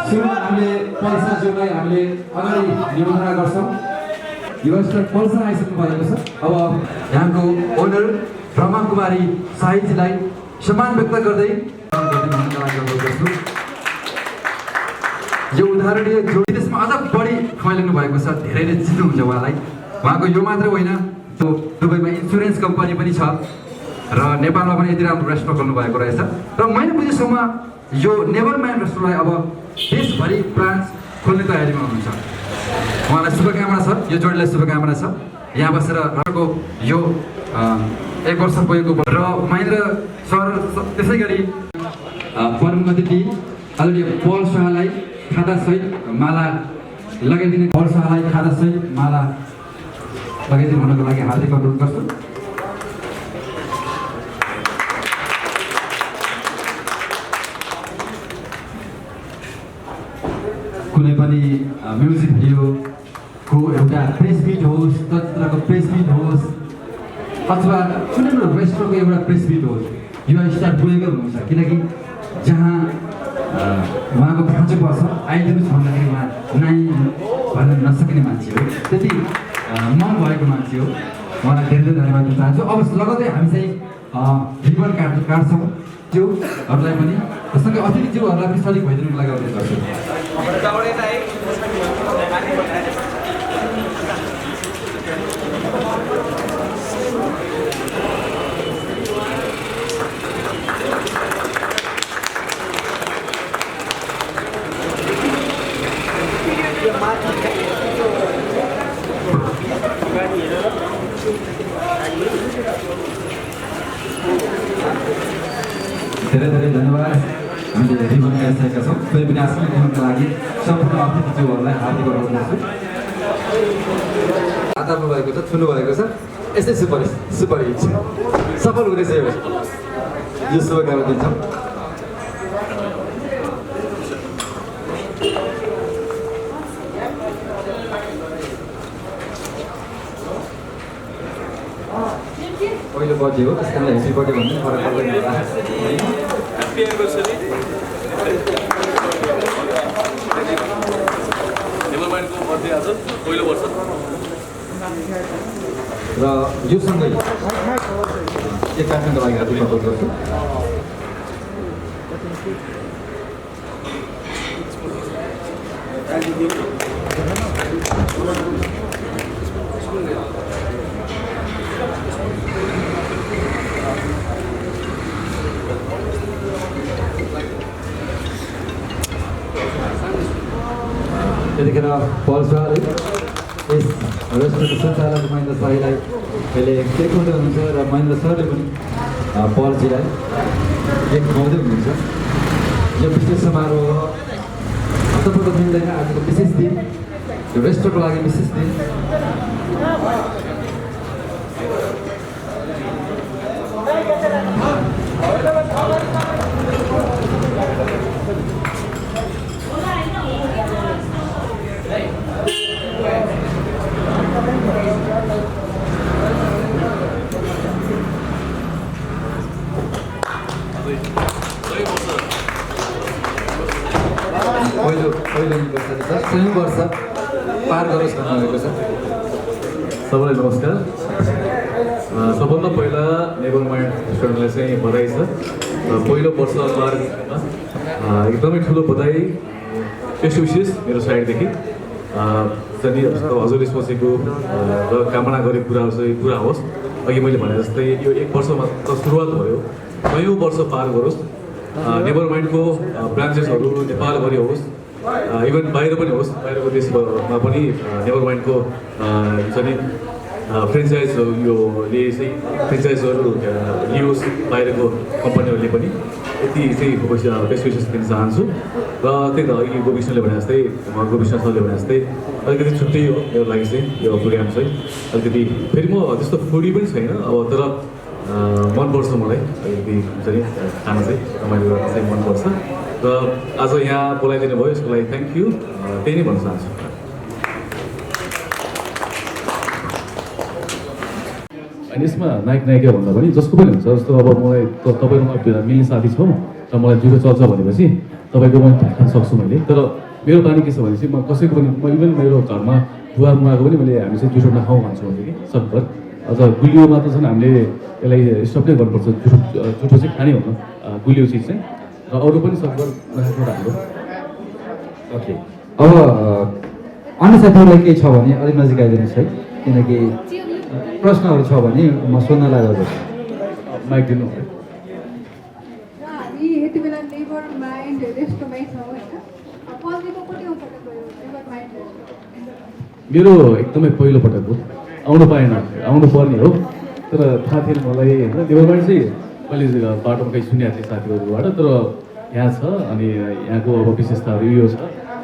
सुरुमा हामीले पल्साज्यूलाई हामीले अगाडि निमन्त्रणा गर्छौँ। युवस्टर पल्सा आइसक्नु भएको छ। अब यहाँको ओनर ब्रह्मा कुमारी साहिजीलाई सम्मान व्यक्त गर्दै यो उदाहरणीय जोडी त्यसमा अझ बढी खुवाइलिनु भएको छ। धेरैले चिन्नुहुन्छ उहाँलाई। उहाँको यो मात्र होइन, त्यो दुबईमा इन्सुरेन्स कम्पनी पनि छ र नेपालमा पनि यति राम्रो रेस्टुरेन्ट खोल्नु भएको रहेछ। र मैले बुझेसम्म यो नेभरमाइन्ड रेस्टुरेन्टलाई अब देशभरि ब्रान्च खोल्ने तयारीमा हुनुहुन्छ। उहाँलाई शुभकामना छ, यो जोडीलाई शुभकामना छ। यहाँ बसेर उहाँको यो 1 वर्ष पुगेको र महेन्द्र सर त्यसै गरी प्रमुख अतिथि आदरणीय पल शाहलाई खादासहित माला लगाइदिने, पल शाहलाई खादासहित माला लगाइदिनु हुनको लागि हार्दिक अनुरोध गर्छु। कुनै पनि म्युजिक भिडियोको एउटा प्रेस मिट होस्, चलचित्रको प्रेस मिट होस् अथवा कुनै पनि रेस्टुरेन्टको एउटा प्रेस मिट होस्, यो स्टार पुगेकै हुनुहुन्छ। किनकि जहाँ उहाँको खाँचो पर्छ आइदिनुहोस् भन्दाखेरि उहाँ नाइ भन्न नसक्ने मान्छे हो, त्यति मन भएको मान्छे हो। उहाँलाई धेरै धेरै धन्यवाद दिन चाहन्छु। अब लगतै हामी चाहिँ रिबन काट्छौँ ज्यूहरूलाई पनि, सँगै अतिथि ज्यूहरूलाई पनि सजिक भइदिनुको लागि अनुरोध गर्छु। धेरै धेरै धन्यवाद। हामीले रिबन काटिसकेका छौँ। फेरि पनि आफ्नो रिबनका लागि सम्पूर्ण अतिथिज्यूहरूलाई हार्दिक अनुरोध गर्छु। हातमा भएको छ, छुनु भएको छ, यस्तै सुपर हिट सफल हुनेछ। यो शुभकामना दिन्छौँ। पहिलो बर्थडे हो, त्यस कारणले ह्याप्पी बर्थडे भन्ने फरक पर्दैन होला। र यो सँगै एक काट्नको लागि हार्दिक अनुरोध गर्छु। यतिखेर पल सरले यस रेस्टुरेन्ट सञ्चालक महेन्द्र शाहीलाई अहिले केक खुवाउँदै हुनुहुन्छ र महेन्द्र सरले पनि पलजीलाई केक खुवाउँदै हुनुहुन्छ। यो विशेष समारोह हतपत मिल्दैन। आजको विशेष दिन, यो रेस्टुरेन्टको लागि विशेष दिन। पहिलो एनिभर्सरी वर्ष पार गरोस् भन्नुभएको छ। सबैलाई नमस्कार। सबभन्दा पहिला नेभरमाइन्ड रेस्टुरेन्टलाई चाहिँ बधाई छ। पहिलो वर्ष पार एकदमै ठुलो बधाई, बेस्ट विशेष मेरो साइडदेखि। जति हजुरले सोचेको र कामना गरेको कुराहरू चाहिँ पुरा होस्। अघि मैले भने जस्तै यो 1 वर्ष मात्र सुरुवात भयो, कयौँ वर्ष पार गरोस्। नेभरमाइन्डको ब्रान्चेसहरू नेपालभरि होस्, इभन बाहिर पनि होस्, बाहिरको देशमा पनि नेभरमाइन्डको हुन्छ नि फ्रेन्चाइजहरू योले चाहिँ फ्रेन्चाइजहरू लियोस् बाहिरको कम्पनीहरूले पनि। यति चाहिँ बेस्ट विशेष दिन चाहन्छु। र त्यही त अघि गोविष्णुले भने जस्तै, गोविष्ण सरले भने जस्तै अलिकति छुट्टै हो मेरो लागि चाहिँ यो प्रोग्राम चाहिँ। अलिकति फेरि म त्यस्तो फुडी पनि छैन, अब तर मनपर्छ मलाई अलिकति हुन्छ नि खाना चाहिँ, रमाइलो गर्न चाहिँ मनपर्छ। र आज यहाँ बोलाइदिनु भयो, यसको लागि थ्याङ्क यू। त्यही नै भन्न चाहन्छु। अनि यसमा नायक नायिका भन्दा पनि जसको पनि हुन्छ जस्तो अब मलाई तपाईँकोमा मिल्ने साथी छौँ र मलाई जुरो चल्छ भनेपछि तपाईँको पनि खान सक्छु मैले तर मेरो बानी के छ भनेपछि म कसैको पनि म इभन मेरो घरमा बुवा मुवाको पनि मैले हामी चाहिँ जुठो नखाउँ भन्छौँ भने कि सकभर अझ गुलियोमा त झन् हामीले यसलाई स्टप नै गर्नुपर्छ जुठो चाहिँ खाने हुन्न गुलियो चिज चाहिँ र अरू पनि सकभर नखाएको राम्रो ओके अब अन्य साथीहरूलाई केही छ भने अलिक नजिक आइदिनुहोस् है किनकि प्रश्नहरू छ भने म सोध्नलाई गर्छु माइक दिनु हामी यति बेला नेभर माइन्ड रेस्टुरेन्टमै छौँ होइन पल्जीको कति पटक भयो नेभर माइन्ड रेस्टुरेन्ट मेरो एकदमै पहिलो पटक हो आउनु पाएन आउनु पर्ने हो तर थाहा थिएन मलाई होइन देवरबाट चाहिँ मैले बाटोमा कहीँ सुनेको थिएँ साथीहरूबाट तर यहाँ छ अनि यहाँको अब विशेषताहरू यो छ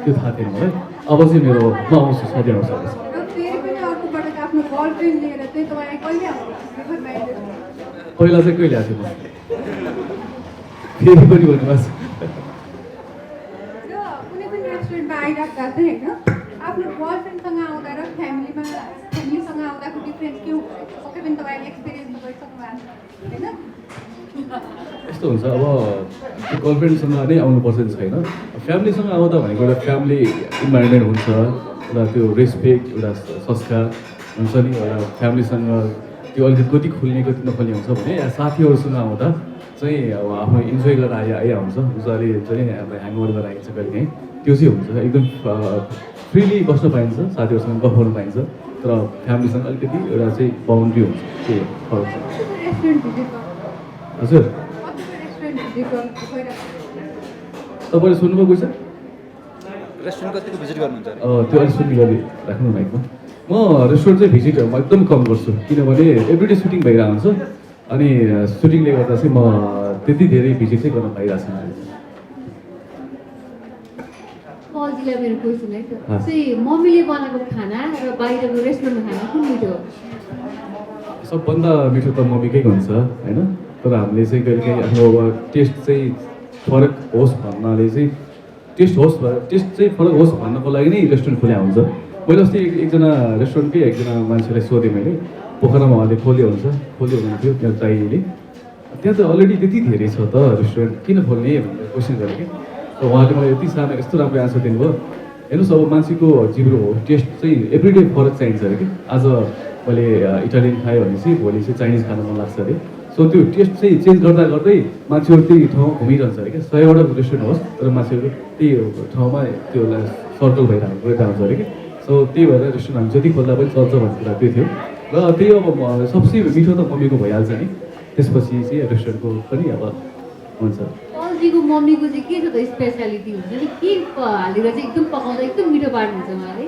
त्यो थाहा थिएन मलाई अब चाहिँ मेरो म आउँछु सधैँ आउँछु र फेरि पनि अर्को पटक आफ्नो गर्लफ्रेन्ड लिएर चाहिँ तपाईँ कहिले आउनु नेभर माइन्ड रेस्टुरेन्ट पहिला चाहिँ कहिले आएको थिएँ म फेरि पनि भन्नुभएको छ र कुनै पनि रेस्टुरेन्टमा आइराख्दा चाहिँ होइन आफ्नो गर्लफ्रेन्डसँग आउँदा र फ्यामिलीसँग आउँदाको डिफ्रेन्स के हुन्छ पक्कै पनि तपाईँले एक्सपिरियन्स गरिसक्नु भएको होइन यस्तो हुन्छ अब गर्लफ्रेन्डसँग नै आउनुपर्छ छैन फ्यामिलीसँग आउँदा भनेको एउटा फ्यामिली इन्भाइरोमेन्ट हुन्छ एउटा त्यो रेस्पेक्ट एउटा संस्कार हुन्छ नि एउटा फ्यामिलीसँग त्यो अलिकति कति खुल्ने कति नखुल्ने हुन्छ भने साथीहरूसँग आउँदा चाहिँ अब आफ्नो इन्जोय गरेर आइहाल्छ उनीहरूले चाहिँ अब ह्याङआउट गरेर आइन्छ कहिले काहीँ त्यो चाहिँ हुन्छ एकदम फ्रिली बस्न पाइन्छ साथीहरूसँग गफ गर्नु पाइन्छ तर फ्यामिलीसँग अलिकति एउटा चाहिँ बााउन्ड्री हुन्छ त्यही फरक छ रेस्टुरेन्ट भिजिट गर्नु हजुर कतिको रेस्टुरेन्ट भिजिट गर्नु गइरहेको तपाईँले सुन्नुभएको छ रेस्टुरेन्ट कतिको भिजिट गर्नुहुन्छ अरे? त्यो अलिक सुन्ने गरी राख्नु माइकमा म रेस्टुरेन्ट चाहिँ भिजिट म एकदम कम गर्छु किनभने एभ्रिडे सुटिङ भइरहेको हुन्छ अनि सुटिङले गर्दा चाहिँ म त्यति धेरै भिजिट चाहिँ गर्न पाइरहेको छैन पल्जीलाई मेरो क्वेसन है चाहिँ मम्मीले बनाएको खाना र बाहिरको रेस्टुरेन्टमा खाना कुन मिठो हो सबभन्दा मिठो त मम्मीकै हुन्छ होइन तर हामीले चाहिँ कहिले काहीँ आफ्नो अब टेस्ट चाहिँ फरक होस् भन्नाले चाहिँ टेस्ट चाहिँ फरक होस् भन्नको लागि नै रेस्टुरेन्ट खोल्या हुन्छ मैले अस्ति एकजना रेस्टुरेन्टकै एकजना मान्छेलाई सोधेँ मैले पोखरामा उहाँले खोल्यो हुनुहुन्थ्यो त्यहाँ दाइले त्यहाँ त अलरेडी त्यति धेरै छ त रेस्टुरेन्ट किन खोल्ने भनेर क्वेसन गरेँ कि र उहाँले मलाई यति सानो यस्तो राम्रो एन्सर दिनुभयो हेर्नुहोस् अब मान्छेको जिब्रो हो टेस्ट चाहिँ एभ्रिडे फरक चाहिन्छ अरे कि आज मैले इटालियन खाएँ भनेपछि भोलि चाहिँ चाइनिज खान मन लाग्छ अरे सो त्यो टेस्ट चाहिँ चेन्ज गर्दा गर्दै मान्छेहरू त्यही ठाउँमा घुमिरहन्छ अरे क्या 100वटा रेस्टुरेन्ट होस् तर मान्छेहरू त्यही ठाउँमा त्यो सर्कल गइरहेको हुन्छ अरे कि सो त्यही भएर रेस्टुरेन्ट हामी जति खोल्दा पनि चल्छ भन्ने कुरा त्यो थियो र त्यही अब सबसे मिठो त मम्मीको भइहाल्छ नि त्यसपछि चाहिँ रेस्टुरेन्टको पनि अब हुन्छ पल्जीको मम्मीको चाहिँ के छ त स्पेसालिटी हुन्छ नि के हालेर चाहिँ एकदम पकाउँदा एकदम मिठो पार्नुहुन्छ उहाँले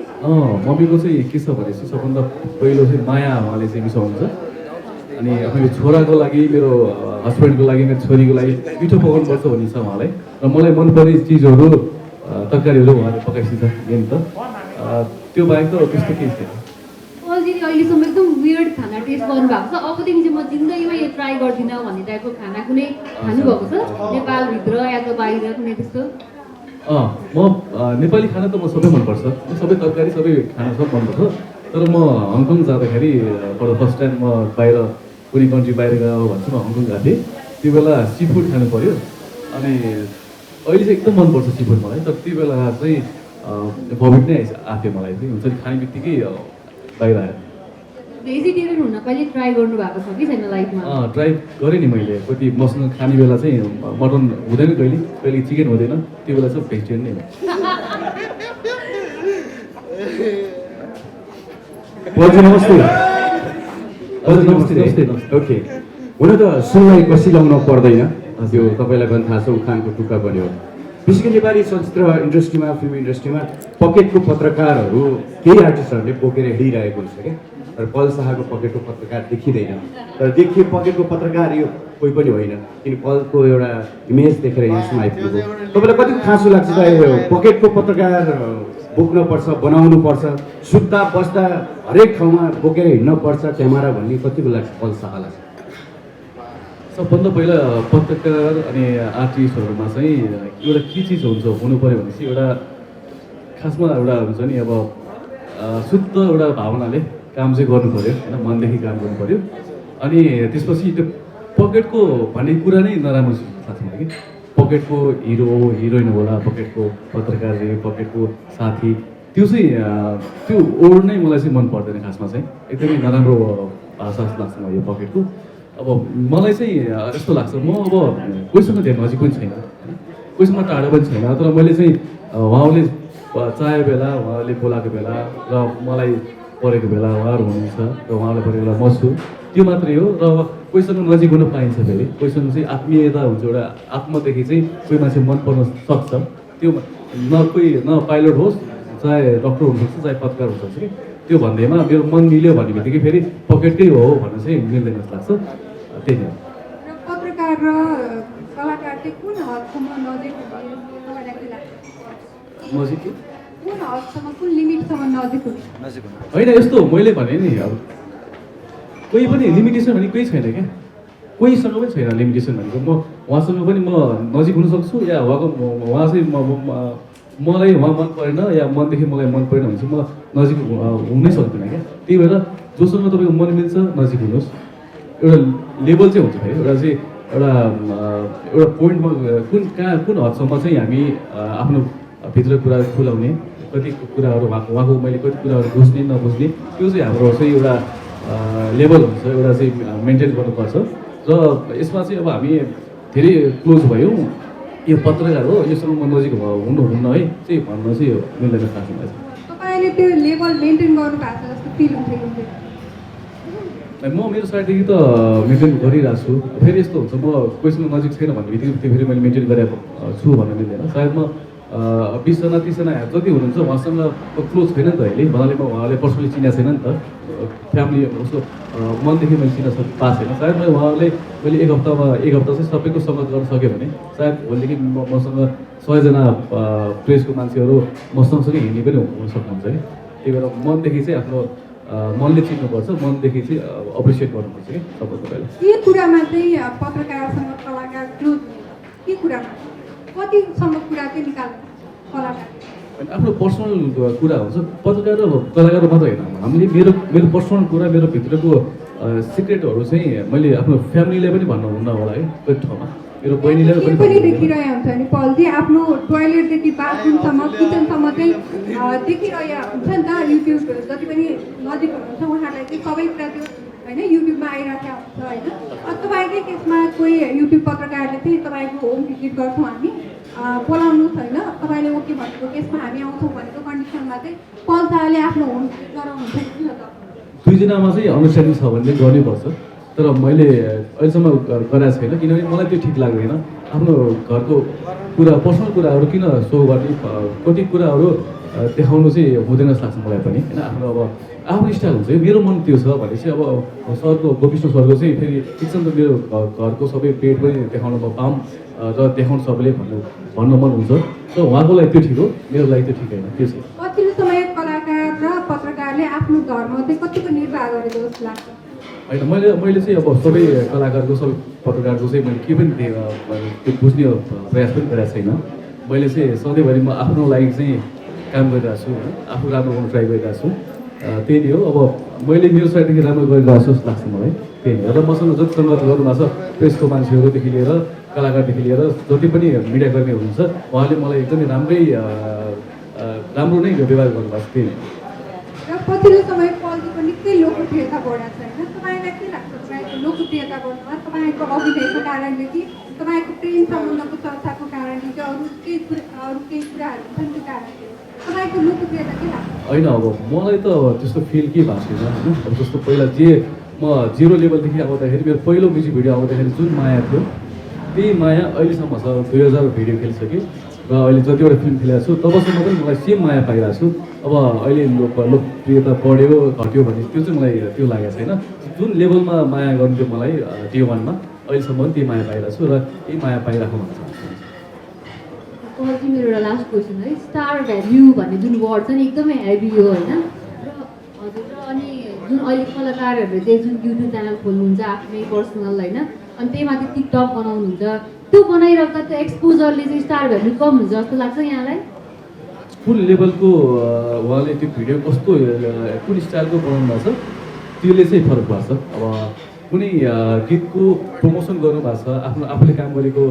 मम्मीको चाहिँ के छ भनेपछि सबभन्दा पहिलो चाहिँ माया उहाँले चाहिँ मिसाउनुहुन्छ अनि मेरो छोराको लागि मेरो हस्बेन्डको लागि मेरो छोरीको लागि मिठो पकाउनुपर्छ भन्ने छ उहाँलाई र मलाई मनपर्ने चिजहरू तरकारीहरू उहाँले पकाइसिन्छ मेन त त्यो बाहेक त त्यस्तो केही छैन पल्जीले अहिलेसम्म एकदम वियर्ड खाना टेस्ट गर्नुभएको छ अबदेखि चाहिँ म जिन्दगीमा यो ट्राई गर्दिनँ भन्ने टाइपको खाना कुनै खानुभएको छ नेपालभित्र या त बाहिर कुनै त्यस्तो म नेपाली खाना त म सबै मनपर्छ सबै तरकारी सबै खाना सब मनपर्छ तर म हङकङ जाँदाखेरि फर द फर्स्ट टाइम म बाहिर कुनै कन्ट्री बाहिर गयो भन्छु म हङकङ गएको थिएँ त्यो बेला सी फुड खानु पऱ्यो अनि अहिले चाहिँ एकदम मनपर्छ सी फुड मलाई तर त्यो बेला चाहिँ भमिट नै आएको थियो मलाई चाहिँ हुन्छ नि खाने बित्तिकै बाहिर आयो भेजिटेरियन हुन कहिले ट्राई गर्नुभएको छ कि छैन लाइफमा ट्राई गरेँ नि मैले कति मसँग खाने बेला चाहिँ मटन हुँदैन कहिले चिकन हुँदैन त्यो बेला चाहिँ भेजिटेरियन नै हो हजुर नमस्ते हजुर नमस्ते ओके हुन त सुनलाई कसिलाउन पर्दैन त्यो तपाईँलाई पनि थाहा छ उखानको टुक्का बन्यो विशेष गरी नेपाली चलचित्र इन्डस्ट्रीमा फिल्म इन्डस्ट्रीमा पकेटको पत्रकारहरू केही आर्टिस्टहरूले बोकेर हिँडिरहेको हुन्छ क्या तर पल शाहको पकेटको पत्रकार देखिँदैन तर देखियो पकेटको पत्रकार यो कोही पनि होइन किन पलको एउटा इमेज देखेर यहाँसम्म आइपुग्यो तपाईँलाई कति खाँचो लाग्छ त यो पकेटको पत्रकार बोक्नुपर्छ बनाउनुपर्छ सुत्दा बस्दा हरेक ठाउँमा बोकेर हिँड्नुपर्छ क्यामेरा भन्ने कतिको लाग्छ पल शाहलाई सबभन्दा पहिला पत्रकार अनि आर्टिस्टहरूमा चाहिँ एउटा के चिज हुन्छ हुनु पऱ्यो भनेपछि एउटा खासमा एउटा हुन्छ नि अब शुद्ध एउटा भावनाले काम चाहिँ गर्नु पऱ्यो होइन मनदेखि काम गर्नु पऱ्यो अनि त्यसपछि त्यो पकेटको भन्ने कुरा नै नराम्रो लाग्छ मलाई कि पकेटको हिरो हिरोइन होला पकेटको पत्रकार पकेटको साथी त्यो चाहिँ त्यो ओड नै मलाई चाहिँ मन पर्दैन खासमा चाहिँ एकदमै नराम्रो भाषा जस्तो लाग्छ मलाई यो पकेटको अब मलाई चाहिँ यस्तो लाग्छ म अब कोहीसँग धेरै नजिक पनि छैन होइन कोहीसँग टाढो पनि छैन तर मैले चाहिँ उहाँले चाहेको बेला उहाँले बोलाएको बेला र मलाई परेको बेला उहाँहरू हुनुहुन्छ र उहाँलाई परेको बेला म छु त्यो मात्रै हो र कोहीसँग नजिक हुन पाइन्छ फेरि कोहीसँग चाहिँ आत्मीयता हुन्छ एउटा आत्मादेखि चाहिँ कोही मान्छे मन पर्न सक्छ त्यो न पाइलट होस् चाहे डक्टर हुनसक्छ चाहे पत्रकार हुनसक्छ कि त्यो भन्दैमा मेरो मन मिल्यो भन्ने बित्तिकै फेरि पकेटकै हो भन्ने चाहिँ मिल्दैन जस्तो लाग्छ त्यही हो र पत्रकार र कलाकार चाहिँ कुन हदसम्म नजिक हुन्छ तपाईँलाई के लाग्छ नजिक के कुन हदसम्म कुन लिमिटसम्म नजिक हुन्छ नजिक हुनु होइन यस्तो मैले भने नि अब कोही पनि लिमिटेसन भने कोही छैन क्या कोहीसँग पनि छैन लिमिटेसन भनेको म उहाँसँग पनि म नजिक हुन सक्छु या उहाँ चाहिँ मलाई उहाँ मन परेन या मनदेखि मलाई मन परेन भने चाहिँ म नजिक हुनै सक्दिनँ क्या त्यही भएर जोसँग तपाईँको मन मिल्छ नजिक हुनुहोस् एउटा लेभल चाहिँ हुन्छ फेरि एउटा चाहिँ एउटा पोइन्टमा कुन हदसम्म चाहिँ हामी आफ्नो भित्र कुरा खुलाउने कति कुराहरू उहाँको मैले कति कुराहरू बुझ्ने नबुझ्ने त्यो चाहिँ हाम्रो चाहिँ एउटा लेभल हुन्छ एउटा चाहिँ मेन्टेन गर्नुपर्छ र यसमा चाहिँ अब हामी धेरै क्लोज भयौँ यो पत्रकार हो योसँग म नजिक हुन्न है चाहिँ भन्न चाहिँ मिल्दैन खासमा तपाईँले त्यो लेभल मेन्टेन गर्नु भएको छ जस्तो फिल हुन्छ म मेरो साइडदेखि त मेन्टेन गरिरहेको छु फेरि यस्तो हुन्छ म कोहीसँग नजिक छैन भन्ने बित्तिकै त्यो फेरि मैले मेन्टेन गरेको छु भन्नु मिल्दैन सायद म 20जना 30जना जति हुनुहुन्छ उहाँसँग क्लोज छैन नि त अहिले भन्नाले म उहाँले पर्सनली चिनेको छैन नि त फ्यामिली उसको मनदेखि मैले चिन्न पाएको छैन सायद मैले एक हप्ता चाहिँ सबैको सङ्गत गर्न सक्यो भने सायद भोलिदेखि मसँग 100जना प्रेसको मान्छेहरू म सँगसँगै हिँड्ने पनि हुन सक्नुहुन्छ कि त्यही भएर मनदेखि चाहिँ आफ्नो मनले चिन्नुपर्छ मनदेखि चाहिँ अप्रिसिएट गर्नुपर्छ कि सबैको पहिला के कुरामा चाहिँ पत्रकारसँग कलाकार क्लोज के कुरामा कतिसम्म कुरा चाहिँ निकाल्नु कलाकार अनि आफ्नो पर्सनल कुरा हुन्छ पत्रकार र कलाकार मात्र होइन हामीले मेरो पर्सनल कुरा मेरो भित्रको सिक्रेटहरू चाहिँ मैले आफ्नो फ्यामिलीलाई पनि भन्नुहुन्न होला है कति ठाउँमा मेरो बहिनीलाई पनि देखिरहेको हुन्छ नि पलजी आफ्नो टोयलेटदेखि बाथरुमसम्म किचनसम्म चाहिँ देखिरहेको हुन्छ नि त युट्युब जति पनि नजिक हुनुहुन्छ उहाँहरूलाई चाहिँ सबै कुरा त्यो होइन युट्युबमा आइरहेको हुन्छ होइन तपाईँकै केसमा कोही युट्युब पत्रकारले चाहिँ तपाईँको होम भिजिट गर्छौँ हामी बोलाउनु छैन तपाईँले ओके भनेको केसमा हामी आउँछौँ भनेको कन्डिसनमा चाहिँ पल्साले आफ्नो होम भिजिट गराउनुहुन्छ कि त दुईजनामा चाहिँ अन्डरस्ट्यान्डिङ छ भने गर्नैपर्छ तर मैले अहिलेसम्म गरेको छैन किनभने मलाई त्यो ठिक लाग्दैन आफ्नो घरको कुरा पर्सनल कुराहरू किन सो गर्ने कति कुराहरू देखाउनु चाहिँ हुँदैन जस्तो लाग्छ मलाई पनि होइन आफ्नो अब आफ्नो स्टाइल हुन्छ मेरो मन त्यो छ भने चाहिँ अब सरको गोविष्ण सरको चाहिँ फेरि ठिक छ नि त मेरो घरको सबै पेट पनि देखाउन म पाऊँ र देखाउनु सबैले भन्न मन हुन्छ र उहाँको लागि त्यो ठिक हो मेरो लागि त्यो ठिक होइन त्यो चाहिँ पछिल्लो समय कलाकार र पत्रकारले आफ्नो धर्म चाहिँ कतिको निर्वाह गरेको जस्तो लाग्छ होइन मैले चाहिँ अब सबै कलाकारको सबै पत्रकारको चाहिँ मैले के पनि त्यो बुझ्ने प्रयास पनि गरेको छैन मैले चाहिँ सधैँभरि म आफ्नो लागि चाहिँ काम गरिरहेको छु होइन आफू राम्रो गर्नु ट्राई गरिरहेको छु त्यही नै हो अब मैले मेरो साइडदेखि राम्रो गरिरहेको छु जस्तो लाग्छ मलाई त्यही नै र मसँग जति सङ्गत गर्नुभएको छ प्रेसको मान्छेहरूदेखि लिएर कलाकारदेखि लिएर जति पनि मिडिया कर्मी हुनुहुन्छ उहाँले मलाई एकदमै राम्रो नै व्यवहार गर्नुभएको छ त्यही र पछिल्लो समय पल्जीको निकै लोकप्रियता बढाएको छ होइन तपाईँलाई के लाग्छ तपाईँको लोकप्रियता बढ्नुमा तपाईँको अभिनयको कारणले कि तपाईँको प्रेम सम्बन्धको चर्चाको कारणले कि अरू केही कुराहरू छन् त्यो कारणले तपाईँको लोकप्रियता के लाग्छ होइन अब मलाई त त्यस्तो फिल के भएको छैन होइन अब जस्तो पहिला जे म 0 लेभलदेखि आउँदाखेरि मेरो पहिलो म्युजिक भिडियो आउँदाखेरि जुन माया थियो त्यही माया अहिलेसम्म छ 2000 भिडियो खेलिसकेँ र अहिले जतिवटा फिल्म खेलेको छु तबसम्म पनि मलाई सेम माया पाइरहेको छु अब अहिले लोकप्रियता बढ्यो घट्यो भने त्यो चाहिँ मलाई त्यो लागेको छैन जुन लेभलमा माया गर्नुहुन्थ्यो मलाई डे 1मा अहिलेसम्म पनि त्यही माया पाइरहेको छु र त्यही माया पाइराख्नु भन्छ चाहिँ मेरो एउटा लास्ट क्वेसन है स्टार भ्याल्यु भन्ने जुन वर्ड छ नि एकदमै हेभी हो होइन र हजुर र अनि जुन अहिले कलाकारहरूले चाहिँ जुन युट्युब च्यानल खोल्नुहुन्छ आफ्नै पर्सनल होइन अनि त्यही माथि टिकटक बनाउनुहुन्छ त्यो बनाइरहेको त्यो एक्सपोजरले चाहिँ स्टार भ्याल्यु कम हुन्छ जस्तो लाग्छ यहाँलाई कुन लेभलको उहाँले त्यो भिडियो कस्तो कुन स्टाइलको बनाउनु भएको छ त्यसले चाहिँ फरक पर्छ अब कुनै गीतको प्रमोसन गर्नुभएको छ, आफूले काम गरेको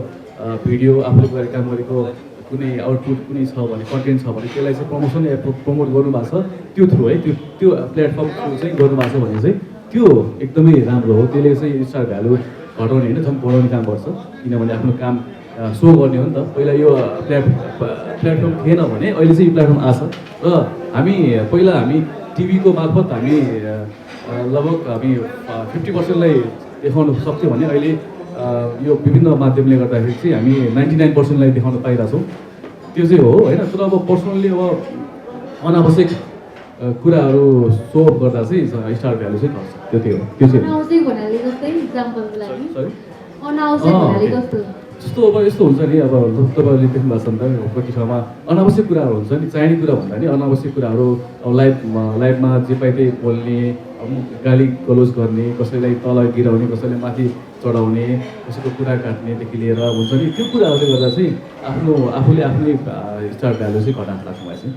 भिडियो, आफूले काम गरेको कुनै आउटपुट कुनै छ भने, कन्टेन्ट छ भने त्यसलाई चाहिँ प्रमोसन या प्रमोट गर्नुभएको छ त्यो थ्रु है, त्यो प्लेटफर्म थ्रु चाहिँ गर्नुभएको छ भने चाहिँ त्यो एकदमै राम्रो हो। त्यसले चाहिँ स्टार भ्यालु घटाउने होइन, झन् बढाउने काम गर्छ। किनभने आफ्नो काम सो गर्ने हो नि त। पहिला यो प्लेटफर्म थिएन भने अहिले चाहिँ यो प्लेटफर्म आछ र पहिला हामी टिभीको मार्फत हामी लगभग हामी 50%लाई देखाउन सक्थ्यौँ भने अहिले यो विभिन्न माध्यमले गर्दाखेरि चाहिँ हामी 99%लाई देखाउन पाइरहेछौँ। त्यो चाहिँ हो होइन। तर अब पर्सनल्ली अब अनावश्यक कुराहरू सो अप गर्दा चाहिँ स्टार भ्यालु चाहिँ घट्छ। त्यो चाहिँ हो। त्यो चाहिँ अनावश्यक भन्नाले जस्तै इक्जाम्पलको लागि सरी अनावश्यक भन्नाले कस्तो? जस्तो अब यस्तो हुन्छ नि, अब तपाईँहरूले देख्नु भएको छ नि त, कति ठाउँमा अनावश्यक कुराहरू हुन्छ नि। चाहिने कुरा भन्दा नि अनावश्यक कुराहरू अब लाइभमा जे पाइ त्यही बोल्ने, अब गाली गलोज गर्ने, कसैलाई तल गिराउने, कसैलाई माथि चढाउने, कसैको कुरा काट्नेदेखि लिएर हुन्छ नि, त्यो कुराहरूले गर्दा चाहिँ आफूले आफ्नै स्टार भ्यालु चाहिँ घटाएको लाग्छ मलाई चाहिँ।